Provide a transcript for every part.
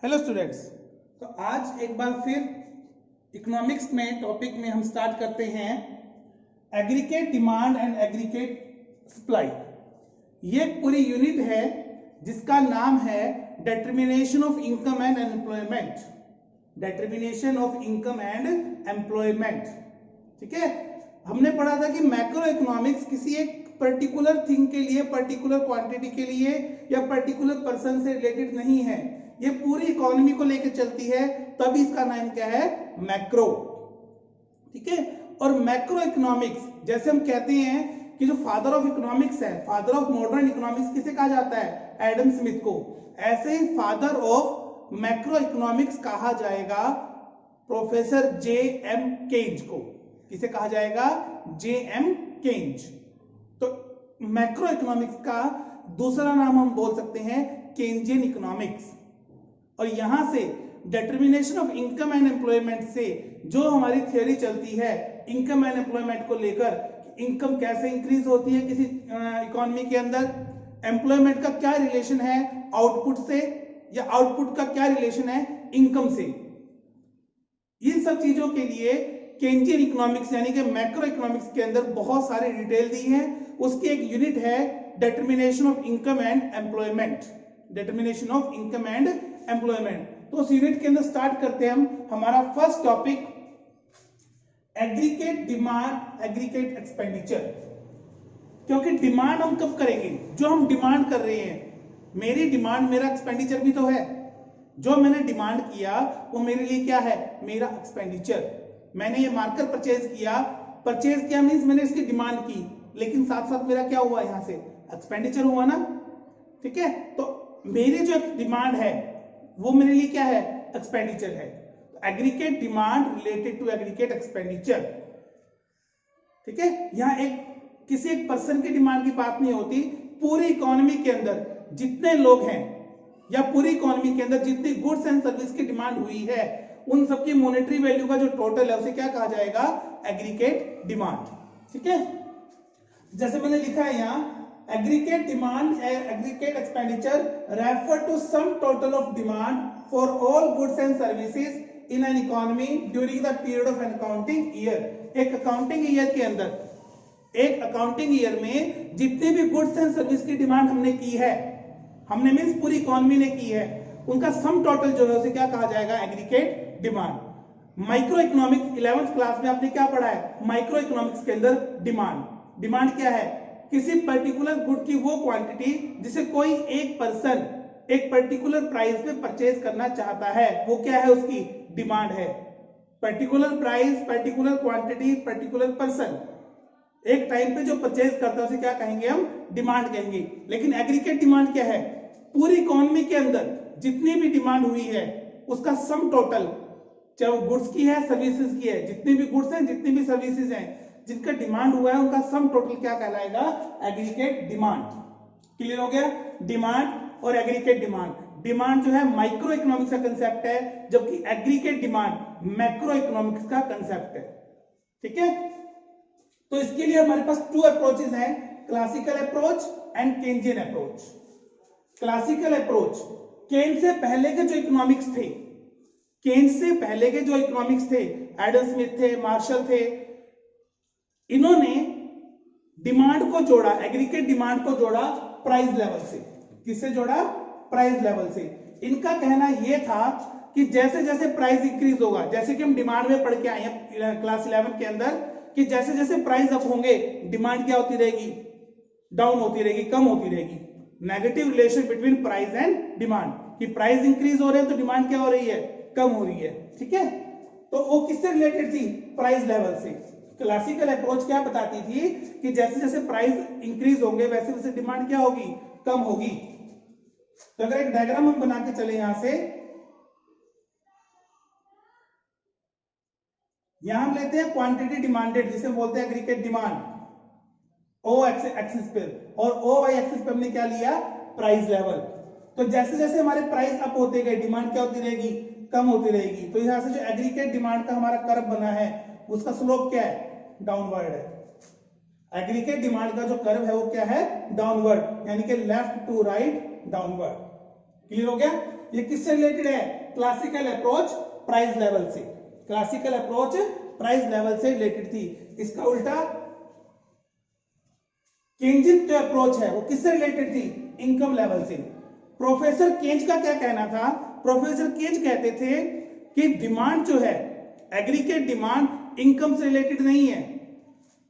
Hello students. तो आज एक बार फिर इकोनॉमिक्स में टॉपिक में हम स्टार्ट करते हैं aggregate demand and aggregate supply. ये पूरी यूनिट है जिसका नाम है determination of income and employment. Determination of income and employment, ठीक है। हमने पढ़ा था कि मैक्रो इकोनॉमिक्स किसी एक पर्टिकुलर थिंग के लिए, पर्टिकुलर क्वांटिटी के लिए या पर्टिकुलर पर्सन से रिलेटेड नहीं है, ये पूरी इकोनॉमी को लेकर चलती है, तब इसका नाम क्या है, मैक्रो, ठीक है। और मैक्रो इकोनॉमिक्स, जैसे हम कहते हैं कि जो फादर ऑफ इकोनॉमिक्स है, फादर ऑफ मॉडर्न इकोनॉमिक्स किसे कहा जाता है, एडम स्मिथ को, ऐसे ही फादर ऑफ मैक्रो इकोनॉमिक्स कहा जाएगा प्रोफेसर जे एम केन्ज को। किसे कहा जाएगा, जे एम केन्ज। तो मैक्रो इकोनॉमिक्स का दूसरा नाम हम बोल सकते हैं केन्जियन इकोनॉमिक्स। और यहां से determination of income and employment से जो हमारी थियोरी चलती है इनकम एंड एम्प्लॉयमेंट को लेकर, इनकम कैसे इंक्रीज होती है किसी इकोनॉमी के अंदर, एम्प्लॉयमेंट का क्या रिलेशन है आउटपुट से, या आउटपुट का क्या रिलेशन है इनकम से, इन सब चीजों के लिए केन्जियन इकोनॉमिक्स यानी कि मैक्रो इकोनॉमिक्स के अंदर बहुत सारी डिटेल दी है। उसकी एक यूनिट है determination of income and employment. Determination of income and employment. तो उस यूनिट के अंदर स्टार्ट करते हैं हम हमारा first topic aggregate demand aggregate expenditure. क्योंकि डिमांड हम कब करेंगे, जो हम डिमांड कर रहे हैं, मेरी डिमांड मेरा एक्सपेंडिचर भी तो है। जो मैंने डिमांड किया वो मेरे लिए क्या है, मेरा एक्सपेंडिचर। मैंने ये मार्कर परचेज किया मींस मैंने इसकी डिमांड की, लेकिन साथ साथ मेरा क्या हुआ, यहां से एक्सपेंडिचर हुआ ना, ठीक है। तो मेरी जो डिमांड है वो मेरे लिए क्या है, एक्सपेंडिचर है। Aggregate demand related to aggregate expenditure, ठीक है। यहां किसी एक पर्सन की डिमांड की बात नहीं होती, पूरी इकोनॉमी के अंदर जितने लोग हैं या पूरी इकोनॉमी के अंदर जितनी गुड्स एंड सर्विस की डिमांड हुई है, उन सबकी मॉनेटरी वैल्यू का जो टोटल है उसे क्या कहा जाएगा, एग्रीगेट डिमांड, ठीक है। जैसे मैंने लिखा है यहां, aggregate demand and aggregate expenditure refer to sum total of demand for all goods and services in an economy during the period of an accounting year। एक अकाउंटिंग ईयर के अंदर, एक अकाउंटिंग ईयर में जितने भी गुड्स एंड सर्विस की demand हमने की है, हमने मींस पूरी इकोनॉमी ने की है, उनका सम टोटल जो है उसे क्या कहा जाएगा, aggregate demand. Micro economics 11th class में आपने क्या पढ़ा है, माइक्रो इकोनॉमिक्स के अंदर डिमांड क्या है, किसी पर्टिकुलर गुड की वो क्वांटिटी जिसे कोई एक पर्सन एक पर्टिकुलर प्राइस पे परचेज करना चाहता है, वो क्या है, उसकी डिमांड है। Particular price, particular quantity, particular person एक टाइम पे जो परचेज करता है उसे क्या कहेंगे, हम डिमांड कहेंगे। लेकिन एग्रीगेट डिमांड क्या है, पूरी इकोनॉमी के अंदर जितनी भी डिमांड हुई है उसका सम टोटल, चाहे वो गुड्स की है, सर्विसेज की है, जितनी भी गुड्स हैं, जितनी भी सर्विसेज हैं, जिनका डिमांड हुआ है, उनका सम टोटल क्या कहलाएगा, एग्रीगेट डिमांड। क्लियर हो गया, डिमांड और एग्रीगेट डिमांड। डिमांड जो है माइक्रो इकोनॉमिक्स का कंसेप्ट है, जबकि एग्रीगेट डिमांड मैक्रो इकोनॉमिक्स का कंसेप्ट है, ठीक है। तो इसके लिए हमारे पास 2 अप्रोचेस हैं, classical approach and Keynesian approach. Classical approach, Keynes से पहले के जो इकोनॉमिक्स थे, एडम स्मिथ थे, मार्शल थे, इन्होंने डिमांड को जोड़ा, एग्रीगेट डिमांड को जोड़ा प्राइस लेवल से। किससे जोड़ा, प्राइस लेवल से। इनका कहना यह था कि जैसे जैसे प्राइस इंक्रीज होगा, जैसे कि हम डिमांड में पढ़ के आए हैं क्लास 11 के अंदर, कि जैसे जैसे प्राइस अप होंगे डिमांड क्या होती रहेगी, डाउन होती रहेगी, कम होती रहेगी। Negative relation between price and demand, कि प्राइस इंक्रीज हो रहे हैं तो डिमांड क्या हो रही है, कम हो रही है, ठीक है। तो वो किससे रिलेटेड थी, प्राइस लेवल से। क्लासिकल अप्रोच क्या बताती थी कि जैसे जैसे प्राइस इंक्रीज होंगे वैसे वैसे डिमांड क्या होगी, कम होगी। तो अगर एक डायग्राम हम बना के चले, यहां से यहां हम लेते हैं क्वांटिटी डिमांडेड, जिसे बोलते हैं एग्रीगेट डिमांड, ओ एक्सिस पे, और ओ वाई एक्सिस पे हमने क्या लिया, प्राइस लेवल। तो जैसे जैसे हमारे प्राइस अप होते गए डिमांड क्या होती रहेगी, कम होती रहेगी। तो यहां से जो एग्रीगेट डिमांड का हमारा कर्व बना है उसका स्लोप क्या है, डाउनवर्ड है। एग्रीगेट डिमांड का जो कर्व है वो क्या है, डाउनवर्ड, यानी कि left to right downward. Clear हो गया। ये किससे रिलेटेड है? क्लासिकल अप्रोच प्राइस लेवल से, क्लासिकल अप्रोच प्राइस लेवल से रिलेटेड थी। इसका उल्टा केंजियन जो अप्रोच है वो किससे रिलेटेड थी? इनकम लेवल से। प्रोफेसर केंज का क्या कहना था? प्रोफेसर केंज कहते थे कि डिमांड जो है, एग्रीगेट डिमांड इनकम से रिलेटेड नहीं है,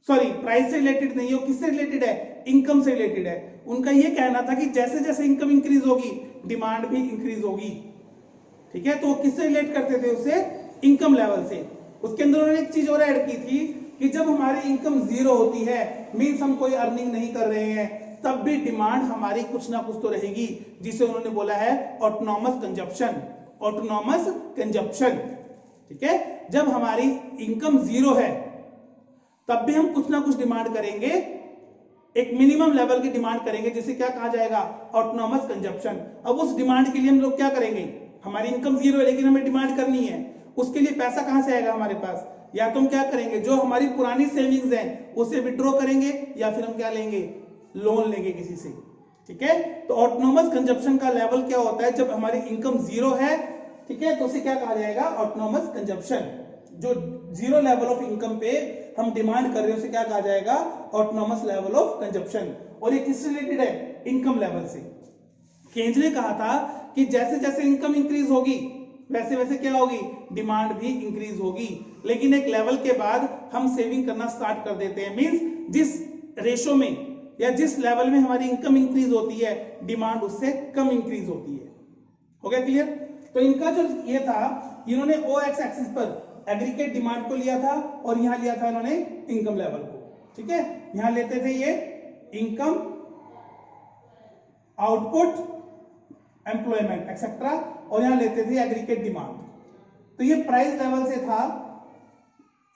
सॉरी प्राइस से रिलेटेड नहीं है, वो किससे रिलेटेड है? इनकम से रिलेटेड है। उनका यह कहना था कि जैसे जैसे इनकम इंक्रीज होगी डिमांड भी इंक्रीज होगी। ठीक है, तो वो किससे रिलेट करते थे? उससे इनकम लेवल से। उसके अंदर उन्होंने एक चीज और ऐड की थी कि जब हमारी इनकम जीरो होती है, मीन्स हम कोई अर्निंग नहीं कर रहे हैं, तब भी डिमांड हमारी कुछ ना कुछ तो रहेगी, जिसे उन्होंने बोला है ऑटोनॉमस कंजप्शन। ऑटोनॉमस कंजप्शन, ठीक है, जब हमारी इनकम जीरो है तब भी हम कुछ ना कुछ डिमांड करेंगे, एक मिनिमम लेवल की डिमांड करेंगे, जिसे क्या कहा जाएगा? Autonomous consumption. अब उस डिमांड के लिए हम लोग क्या करेंगे? हमारी इनकम जीरो है लेकिन हमें डिमांड करनी है, उसके लिए पैसा कहां से आएगा हमारे पास? या तो हम क्या करेंगे, जो हमारी पुरानी सेविंग्स हैं उसे विड्रॉ करेंगे, या फिर हम क्या लेंगे? लोन लेंगे किसी से। ठीक है, तो ऑटोनॉमस कंजप्शन का लेवल क्या होता है? जब हमारी इनकम जीरो है, ठीक है, तो उसे क्या कहा जाएगा? Autonomous consumption. जो जीरो लेवल ऑफ इनकम पे हम डिमांड कर रहे हैं उसे क्या कहा जाएगा? Autonomous level of consumption. और ये किससे रिलेटेड है? इनकम लेवल से। केंज ने कहा था कि जैसे जैसे इनकम इंक्रीज होगी वैसे वैसे क्या होगी? डिमांड भी इंक्रीज होगी, लेकिन एक लेवल के बाद हम सेविंग करना स्टार्ट कर देते हैं। मींस जिस रेशो में या जिस लेवल में हमारी इनकम इंक्रीज होती है, डिमांड उससे कम इंक्रीज होती है। हो गया क्लियर? तो इनका जो ये था, इन्होंने ओ एक्स एक्सिस पर एग्रीगेट डिमांड को लिया था और यहां लिया था इन्होंने इनकम लेवल को। ठीक है, यहां लेते थे ये इनकम, आउटपुट, एम्प्लॉयमेंट एक्सेट्रा, और यहां लेते थे एग्रीगेट डिमांड। तो ये प्राइस लेवल से था,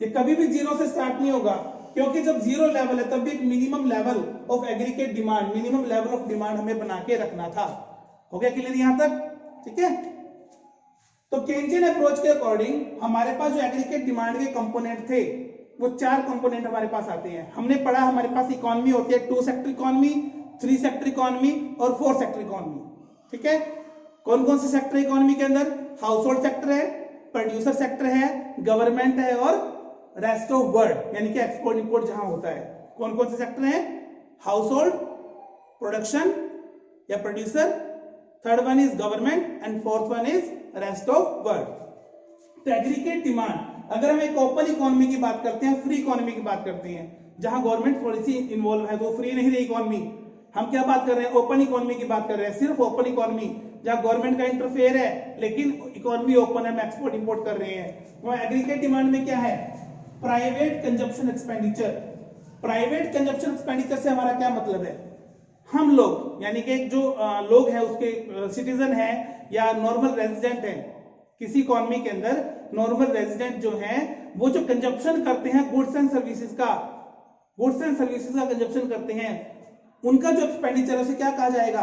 ये कभी भी जीरो से स्टार्ट नहीं होगा, क्योंकि जब जीरो लेवल है तब भी एक minimum level of aggregate demand, minimum level of demand हमें बना के रखना था। हो गया क्लियर यहां तक? ठीक है, तो केंजियन अप्रोच के अकॉर्डिंग हमारे पास जो एग्रीगेट डिमांड के कंपोनेंट थे वो चार कंपोनेंट हमारे पास आते हैं। हमने पढ़ा हमारे पास इकोनॉमी होती है, 2 सेक्टर इकोनॉमी, 3 सेक्टर इकोनॉमी और 4 सेक्टर इकोनॉमी। ठीक है, कौन कौन से सेक्टर इकोनॉमी के अंदर? हाउस होल्ड सेक्टर है, प्रोड्यूसर सेक्टर है, गवर्नमेंट है और रेस्ट ऑफ वर्ल्ड, यानी कि एक्सपोर्ट इंपोर्ट जहां होता है। कौन कौन से सेक्टर हैं? हाउस होल्ड, प्रोडक्शन या producer, third one is government and fourth one is rest of world. तो एग्रीगेट डिमांड, अगर हम एक ओपन इकोनॉमी की बात करते हैं, फ्री इकोनॉमी की बात करते हैं, जहां गवर्नमेंट थोड़ी सी इन्वॉल्व है, तो फ्री नहीं रही इकोनॉमी। हम क्या बात कर रहे हैं? ओपन इकोनॉमी की बात कर रहे हैं, सिर्फ ओपन इकोनॉमी, जहां गवर्नमेंट का इंटरफेयर है लेकिन इकोनॉमी ओपन है, हम एक्सपोर्ट इंपोर्ट कर रहे हैं। वहां एग्रीगेट डिमांड में क्या है? Private consumption expenditure. Private consumption expenditure से हमारा क्या मतलब है? हम लोग, यानी कि जो लोग हैं उसके सिटीजन है या नॉर्मल रेजिडेंट है, किसी इकोनॉमी के अंदर नॉर्मल रेजिडेंट जो है वो जो कंजप्शन करते हैं गुड्स एंड सर्विसेज का, गुड्स एंड सर्विसेज का कंजप्शन करते हैं, उनका जो एक्सपेंडिचर है उसे क्या कहा जाएगा?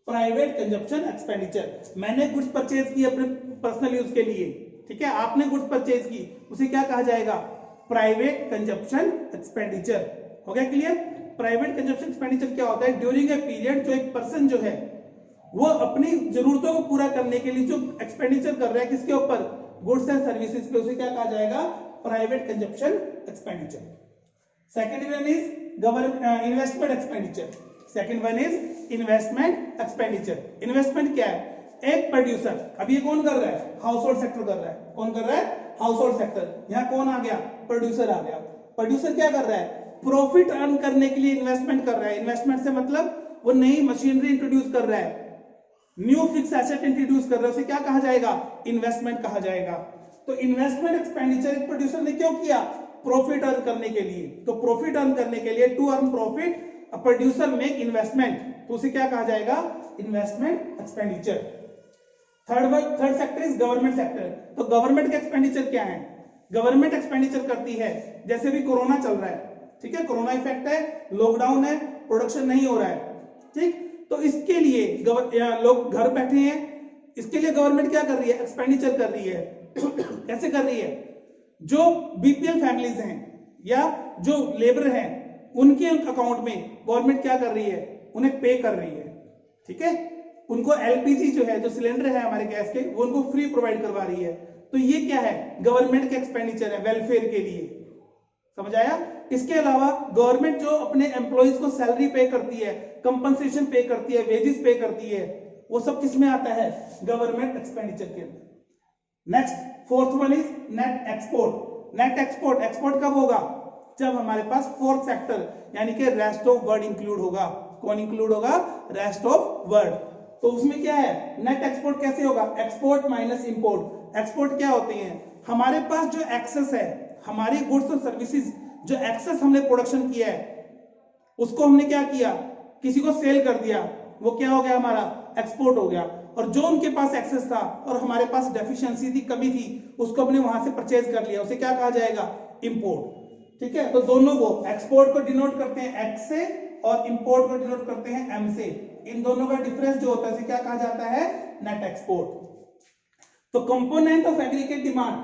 Private consumption expenditure. मैंने गुड्स परचेज की अपने पर्सनल यूज के लिए, ठीक है, आपने गुड्स परचेज की, उसे क्या कहा जाएगा? Private consumption expenditure. हो गया क्लियर? प्राइवेट कंजप्शन एक्सपेंडिचर क्या होता है? ड्यूरिंग ए पीरियड जो एक पर्सन जो है वो अपनी जरूरतों को पूरा करने के लिए जो एक्सपेंडिचर कर रहा है किसके ऊपर? गुड्स एंड सर्विसेज पे, उसे क्या कहा जाएगा? Private consumption expenditure. Second one is government investment expenditure. Second one is investment expenditure. Investment क्या है? एक प्रोड्यूसर, अब ये कौन कर रहा है? हाउस होल्ड सेक्टर कर रहा है। कौन कर रहा है? House hold sector. यहां कौन आ गया? प्रोड्यूसर आ गया। प्रोड्यूसर क्या कर रहा है? प्रॉफिट अर्न करने के लिए इन्वेस्टमेंट कर रहा है। इन्वेस्टमेंट से मतलब वो नई मशीनरी इंट्रोड्यूस कर रहा है, न्यू फिक्स एसेट इंट्रोड्यूस कर रहा है, उसे क्या कहा जाएगा? इन्वेस्टमेंट कहा जाएगा। तो इन्वेस्टमेंट एक्सपेंडिचर एक प्रोड्यूसर ने क्यों किया? प्रॉफिट अर्न करने के लिए। तो प्रॉफिट अर्न करने के लिए, to earn profit, a producer make investment, तो उसे क्या कहा जाएगा? Investment expenditure. Third sector is government sector. तो गवर्नमेंट का एक्सपेंडिचर क्या है? गवर्नमेंट एक्सपेंडिचर करती है, जैसे भी कोरोना चल रहा है, ठीक है, कोरोना इफेक्ट है, लॉकडाउन है, प्रोडक्शन नहीं हो रहा है, ठीक, तो इसके लिए लोग घर बैठे हैं, इसके लिए गवर्नमेंट क्या कर रही है? एक्सपेंडिचर कर रही है। कैसे कर रही है? जो बीपीएल फैमिलीज हैं या जो लेबर हैं उनके अकाउंट में गवर्नमेंट क्या कर रही है? उन्हें पे कर रही है। ठीक है, उनको एलपीजी जो है, जो सिलेंडर है हमारे गैस के, वो उनको फ्री प्रोवाइड करवा रही है। तो ये क्या है, गवर्नमेंट के एक्सपेंडिचर है वेलफेयर के लिए। समझ आया? इसके अलावा गवर्नमेंट जो अपने एम्प्लॉइज को सैलरी पे करती है, कंपनसेशन पे करती है, वेजेस पे करती है, वो सब किसमें आता है, गवर्नमेंट एक्सपेंडिचर के अंदर। Next fourth one is net export. Net export, export कब होगा, जब हमारे पास फोर्थ सेक्टर यानी कि रेस्ट ऑफ वर्ल्ड इंक्लूड होगा। कौन इंक्लूड होगा, रेस्ट ऑफ वर्ल्ड। तो उसमें क्या है, नेट एक्सपोर्ट कैसे होगा, एक्सपोर्ट माइनस इंपोर्ट। एक्सपोर्ट क्या होते हैं, हमारे पास जो एक्सेस है, हमारी गुड्स और सर्विसेज जो एक्सेस हमने प्रोडक्शन किया है, उसको हमने क्या किया, किसी को सेल कर दिया, वो क्या हो गया, हमारा एक्सपोर्ट हो गया। और जो उनके पास एक्सेस था और हमारे पास डेफिशिएंसी थी, कमी थी, उसको हमने वहां से परचेज कर लिया, उसे क्या कहा जाएगा, इंपोर्ट। ठीक है, तो दोनों को, एक्सपोर्ट को डिनोट करते हैं एक्स से और इंपोर्ट को डिनोट करते हैं एम से। इन दोनों का डिफरेंस जो होता है, क्या कहा जाता है, नेट एक्सपोर्ट। तो component of aggregate demand,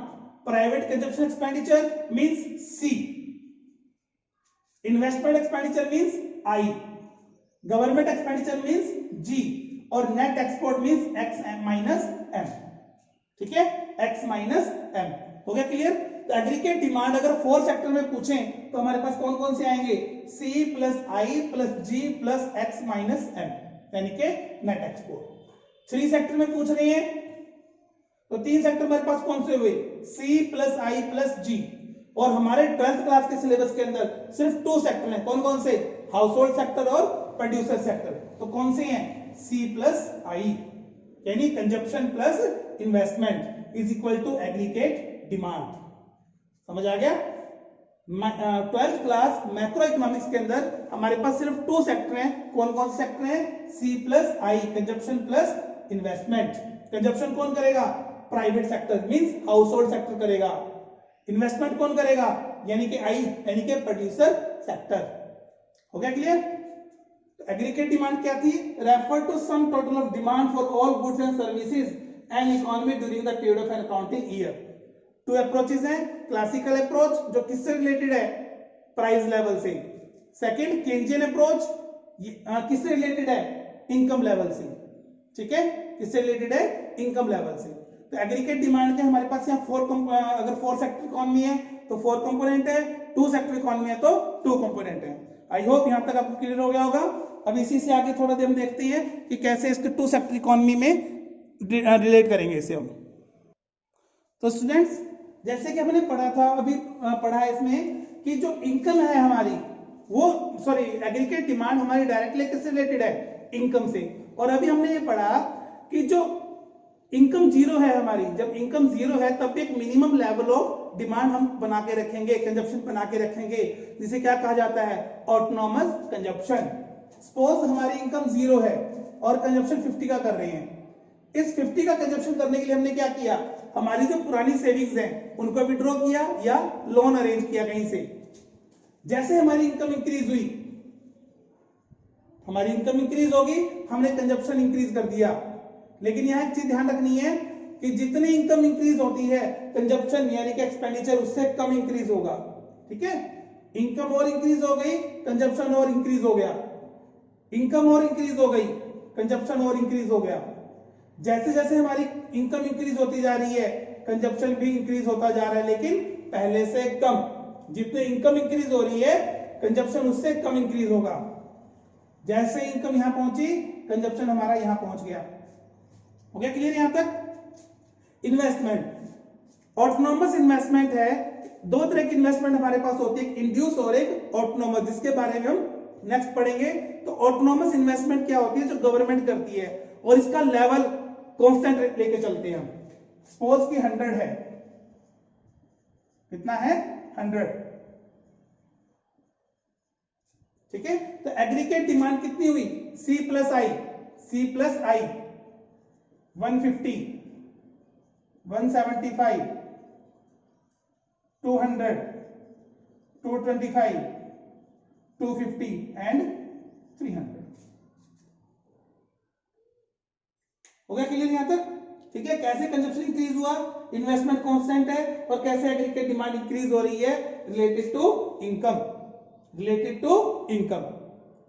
private consumption expenditure means C, investment expenditure means I, government expenditure means G, और net export means X minus M. ठीक है, एक्स माइनस एम। हो गया क्लियर? तो एग्रीगेट डिमांड अगर 4 sector में पूछें तो हमारे पास कौन कौन से आएंगे, सी प्लस आई प्लस जी प्लस एक्स माइनस एम, यानी कि नेट एक्सपोर्ट। 3 सेक्टर में पूछ रहे हैं तो 3 सेक्टर हमारे पास कौन से हुए, सी प्लस आई प्लस जी। और हमारे 12th क्लास के सिलेबस के अंदर सिर्फ 2 सेक्टर हैं, कौन कौन से, हाउस होल्ड सेक्टर और प्रोड्यूसर सेक्टर। तो कौन से हैं, सी प्लस आई, यानी consumption plus investment is equal to aggregate demand. समझ आ गया? 12th क्लास मैक्रो इकोनॉमिक्स के अंदर हमारे पास सिर्फ 2 सेक्टर हैं, कौन कौन से सेक्टर हैं, सी प्लस आई, कंजप्शन प्लस इन्वेस्टमेंट। कंजप्शन कौन करेगा, private sector means house hold sector करेगा। इन्वेस्टमेंट कौन करेगा, यानी कि आई, यानी कि प्रोड्यूसर सेक्टर। हो गया क्लियर? एग्रीगेट डिमांड क्या थी, refer to sum total of demand for all goods and services and economy during the period of an accounting year. 2 approaches हैं, क्लासिकल अप्रोच जो किससे रिलेटेड है, प्राइस लेवल से। Second Keynesian approach, किससे related है, income level से। ठीक है, किससे रिलेटेड है, इनकम लेवल से। तो एग्रीगेट डिमांड के हमारे पास यहाँ 4 अगर 4 सेक्टर इकोनॉमी है तो 4 कंपोनेंट है, 2 सेक्टर इकोनॉमी है तो 2 कंपोनेंट है। आई होप यहां तक आपको क्लियर हो गया होगा। अब इसी से आगे थोड़ा देर हम देखते हैं कि कैसे इसके 2 सेक्टर इकोनॉमी में रिलेट करेंगे इसे हम। तो स्टूडेंट्स, जैसे कि हमने पढ़ा था, अभी पढ़ा है इसमें कि जो इनकम है हमारी, वो सॉरी एग्रीगेट डिमांड हमारी डायरेक्टली किससे रिलेटेड है, इनकम से। और अभी हमने ये पढ़ा कि जो इनकम जीरो है हमारी, जब इनकम जीरो है तब एक मिनिमम लेवल ऑफ डिमांड हम बना के रखेंगे, कंजप्शन बना के रखेंगे, जिसे क्या कहा जाता है, ऑटोनॉमस कंजप्शन। सपोज हमारी इनकम जीरो है और कंजप्शन 50 का कर रहे हैं। इस 50 का कंजप्शन करने के लिए हमने क्या किया, हमारी जो पुरानी सेविंग्स हैं उनको विड्रॉ किया या लोन अरेंज किया कहीं से। जैसे हमारी इनकम इंक्रीज हुई, हमारी इनकम इंक्रीज होगी, हमने कंजप्शन इंक्रीज कर दिया। लेकिन यहां एक चीज ध्यान रखनी है कि जितनी इनकम इंक्रीज होती है, कंजप्शन यानी कि एक्सपेंडिचर उससे कम इंक्रीज होगा। ठीक है, इनकम और इंक्रीज हो गई, कंजप्शन और इंक्रीज हो गया, इनकम और इंक्रीज हो गई, कंजप्शन और इंक्रीज हो गया। जैसे जैसे हमारी इनकम इंक्रीज होती जा रही है, कंजप्शन भी इंक्रीज होता जा रहा है, लेकिन पहले से कम। जितने इनकम इंक्रीज हो रही है, कंजप्शन उससे कम इंक्रीज होगा। जैसे इनकम यहां पहुंची, कंजप्शन हमारा यहां पहुंच गया। हो गया क्लियर यहां तक? इन्वेस्टमेंट, ऑटोनॉमस इन्वेस्टमेंट है। 2 तरह की इन्वेस्टमेंट हमारे पास होती है, एक इंड्यूस और एक ऑटोनॉमस, जिसके बारे में हम नेक्स्ट पढ़ेंगे। तो ऑटोनॉमस इन्वेस्टमेंट क्या होती है, जो गवर्नमेंट करती है और इसका लेवल कांस्टेंट लेके चलते हैं हम। सपोज की 100 है, कितना है, 100। ठीक है, तो एग्रीगेट डिमांड कितनी हुई, C plus I, C plus I 150, 175, 200, 225, 250 and 300। हो गया क्लियर यहां तक? ठीक है, कैसे कंजप्शन इंक्रीज हुआ, इन्वेस्टमेंट कांस्टेंट है, और कैसे एग्रीगेट डिमांड इंक्रीज हो रही है related to income, related to income.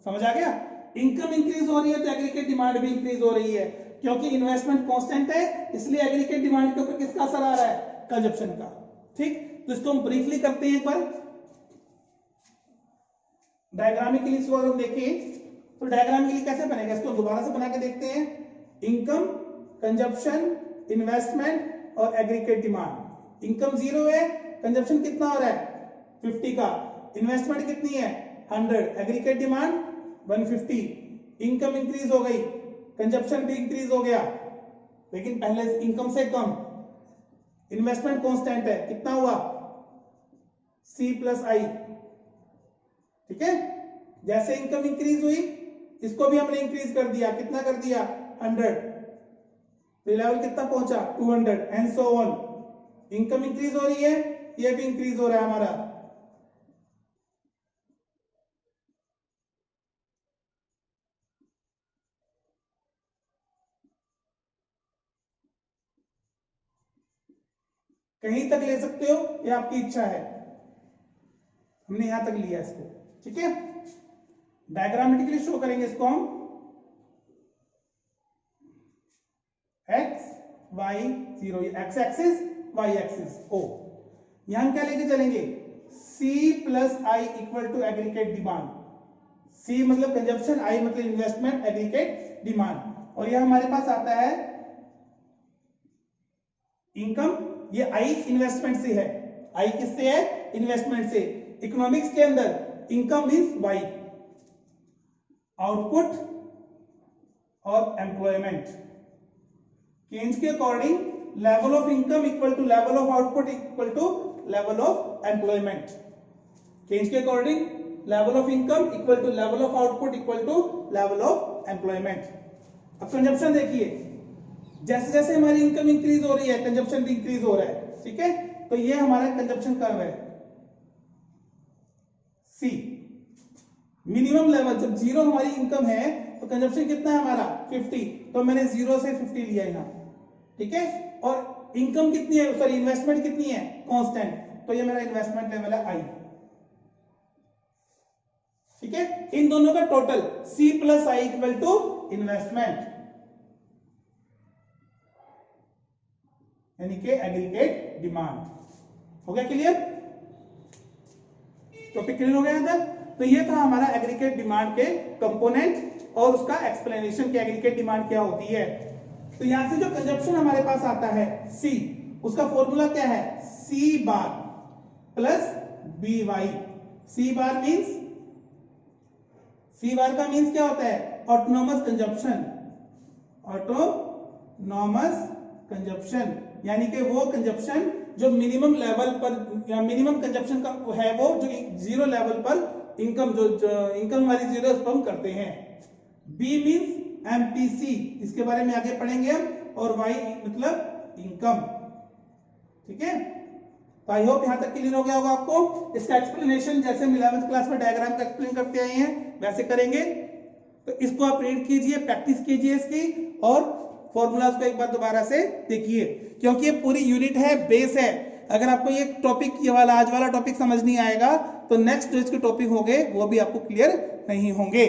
समझ आ गया? इनकम इंक्रीज हो रही है तो एग्रीगेट डिमांड भी इंक्रीज हो रही है, क्योंकि इन्वेस्टमेंट कांस्टेंट है, इसलिए एग्रीगेट डिमांड के ऊपर किसका असर आ रहा है, कंजप्शन का। ठीक, तो इसको हम ब्रीफली करते हैं एक बार डायग्रामिकली। इसको अगर हम देखें तो डायग्रामिकली कैसे बनेगा, इसको दोबारा से बना के देखते हैं। इनकम, कंजप्शन, इन्वेस्टमेंट और एग्रीगेट डिमांड। इनकम 0 है, कंजप्शन कितना हो रहा है 50 का, इन्वेस्टमेंट कितनी है 100, एग्रीगेट डिमांड 150। इनकम इंक्रीज हो गई, कंजप्शन भी इंक्रीज हो गया, लेकिन पहले इनकम से कम। इन्वेस्टमेंट कांस्टेंट है, कितना हुआ C+I। ठीक है, जैसे इनकम इंक्रीज हुई इसको भी हमने इंक्रीज कर दिया, कितना कर दिया 100, तो लेवल कितना पहुंचा 200 and so on. Income increase हो रही है, ये भी इंक्रीज हो रहा है हमारा। कहीं तक ले सकते हो, ये आपकी इच्छा है, हमने यहां तक लिया इसको। ठीक है, डायग्रामेटिकली शो करेंगे इसको हम x y 0, x axis y axis O। यहां क्या लेके चलेंगे C+I equal to aggregate demand. C मतलब कंजप्शन, I मतलब इन्वेस्टमेंट, एग्रीगेट डिमांड। और यह हमारे पास आता है इनकम, ये I इन्वेस्टमेंट से है, I किससे है इन्वेस्टमेंट से। इकोनॉमिक्स के अंदर इनकम मींस Y, आउटपुट और एम्प्लॉयमेंट। केन्स के according level of income equal to level of output equal to level of employment. Keynes के according level of income equal to level of output equal to level of employment. अब consumption देखिए, जैसे जैसे हमारी income increase हो रही है consumption भी इंक्रीज हो रहा है। ठीक है, तो ये हमारा कंजप्शन कर्व है C। मिनिमम लेवल जब 0 हमारी इनकम है तो कंजप्शन कितना है हमारा 50, तो मैंने 0 से 50 लिया यहां। ठीक है, और इनकम कितनी है, सॉरी इन्वेस्टमेंट कितनी है कांस्टेंट, तो ये मेरा इन्वेस्टमेंट लेवल है I। ठीक है, इन दोनों का total C+I equal to investment, यानी कि एग्रीगेट डिमांड। हो गया क्लियर, टॉपिक क्लियर हो गया यहां तक। तो ये था हमारा एग्रीगेट डिमांड के कंपोनेंट और उसका एक्सप्लेनेशन कि एग्रीगेट डिमांड क्या होती है। तो यहां से जो कंजप्शन हमारे पास आता है C, उसका फॉर्मूला क्या है C bar plus BY। C bar means, C बार का मींस क्या होता है ऑटोनॉमस कंजप्शन, ऑटोनॉमस कंजप्शन, यानी कि वो कंजप्शन जो मिनिमम लेवल पर या मिनिमम कंजप्शन का है, वो जो 0 लेवल पर इनकम जो इनकम वाली 0 उस पर हम करते हैं। B मींस MPC, इसके बारे में आगे पढ़ेंगे हम, और Y मतलब इनकम। ठीक है, तो आई होप यहां तक क्लियर हो गया होगा आपको। इसका एक्सप्लेनेशन जैसे हम 11th क्लास में डायग्राम का एक्सप्लेन करते आए हैं वैसे करेंगे। तो इसको आप रीड कीजिए, प्रैक्टिस कीजिए इसकी, और फॉर्मूलाज को एक बार दोबारा से देखिए, क्योंकि ये पूरी यूनिट है, बेस है। अगर आपको ये टॉपिक, ये वाला आज वाला टॉपिक समझ नहीं आएगा तो नेक्स्ट जो इसके टॉपिक होंगे वो भी आपको क्लियर नहीं होंगे।